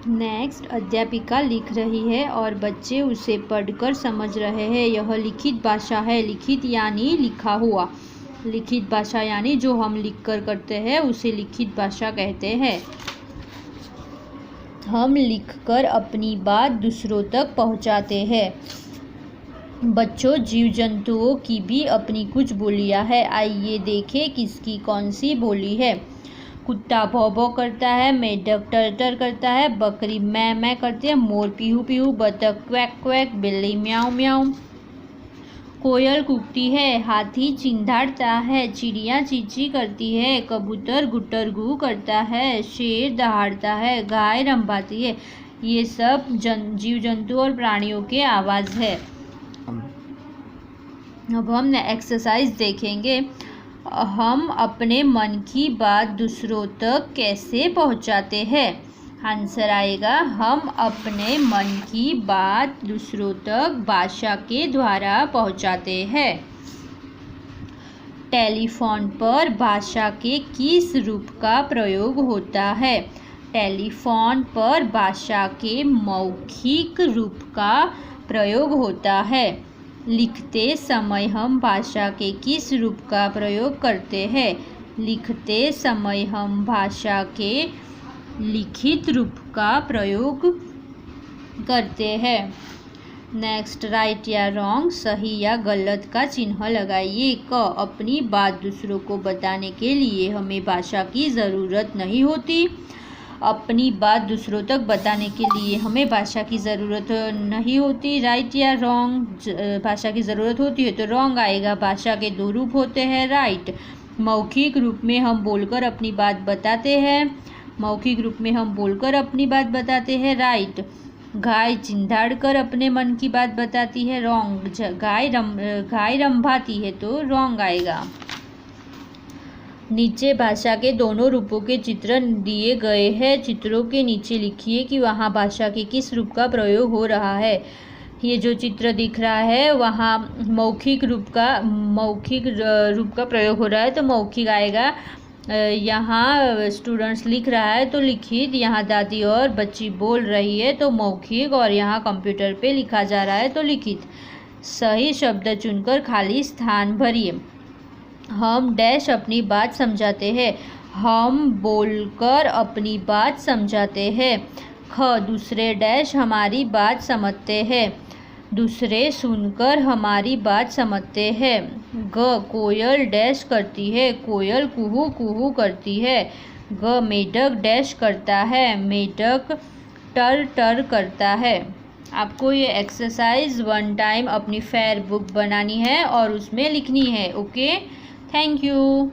Next, अध्यापिका लिख रही है और बच्चे उसे पढ़कर समझ रहे हैं। यह लिखित भाषा है। लिखित यानी लिखा हुआ। लिखित भाषा यानी जो हम लिखकर करते हैं उसे लिखित भाषा कहते हैं। हम लिखकर अपनी बात दूसरों तक पहुंचाते हैं। बच्चों, जीव जंतुओं की भी अपनी कुछ बोलियां हैं। आइए देखें किसकी कौन सी बोली है। कुत्ता भौ भौ करता है, मेढक टर टर करता है, बकरी मैं मैं करती है, मोर पीहू पीहू, बतख क्वैक क्वैक, बिल्ली म्याऊं म्याऊं, कोयल कूकती है, हाथी चिंघाड़ता है, चिड़िया चींची करती है, कबूतर गुटर गू करता है, शेर दहाड़ता है, गाय रंभाती है। ये सब जीव जंतु और प्राणियों के आवाज़ है। अब हम एक्सरसाइज देखेंगे। हम अपने मन की बात दूसरों तक कैसे पहुंचाते हैं? आंसर आएगा, हम अपने मन की बात दूसरों तक भाषा के द्वारा पहुंचाते हैं। टेलीफोन पर भाषा के किस रूप का प्रयोग होता है? टेलीफोन पर भाषा के मौखिक रूप का प्रयोग होता है। लिखते समय हम भाषा के किस रूप का प्रयोग करते हैं? लिखते समय हम भाषा के लिखित रूप का प्रयोग करते हैं। नेक्स्ट, राइट या रॉन्ग, सही या गलत का चिन्ह लगाइए। क, अपनी बात दूसरों को बताने के लिए हमें भाषा की ज़रूरत नहीं होती। अपनी बात दूसरों तक बताने के लिए हमें भाषा की ज़रूरत नहीं होती। राइट या रॉन्ग, भाषा की ज़रूरत होती है तो रॉन्ग आएगा। भाषा के दो रूप होते हैं। राइट, मौखिक रूप में हम बोलकर अपनी बात बताते हैं। मौखिक रूप में हम बोलकर अपनी बात बताते हैं। राइट, गाय चिंघाड़ कर अपने मन की बात बताती है। रॉन्ग, गाय रंभाती है तो रॉन्ग आएगा। नीचे भाषा के दोनों रूपों के चित्र दिए गए हैं। चित्रों के नीचे लिखिए कि वहाँ भाषा के किस रूप का प्रयोग हो रहा है। ये जो चित्र दिख रहा है वहाँ मौखिक रूप का प्रयोग हो रहा है तो मौखिक आएगा। यहाँ स्टूडेंट्स लिख रहा है तो लिखित। यहाँ दादी और बच्ची बोल रही है तो मौखिक। और यहाँ कंप्यूटर पे लिखा जा रहा है तो लिखित। सही शब्द चुनकर खाली स्थान भरिए। हम डैश अपनी बात समझाते हैं। हम बोलकर अपनी बात समझाते हैं। ख, दूसरे डैश हमारी बात समझते हैं। दूसरे सुनकर हमारी बात समझते हैं। ग, कोयल डैश करती है। कोयल कुहू कुहू करती है। ग, मेढक डैश करता है। मेढक टर टर करता है। आपको ये एक्सरसाइज 1 टाइम अपनी फेयर बुक बनानी है और उसमें लिखनी है। Okay, thank you.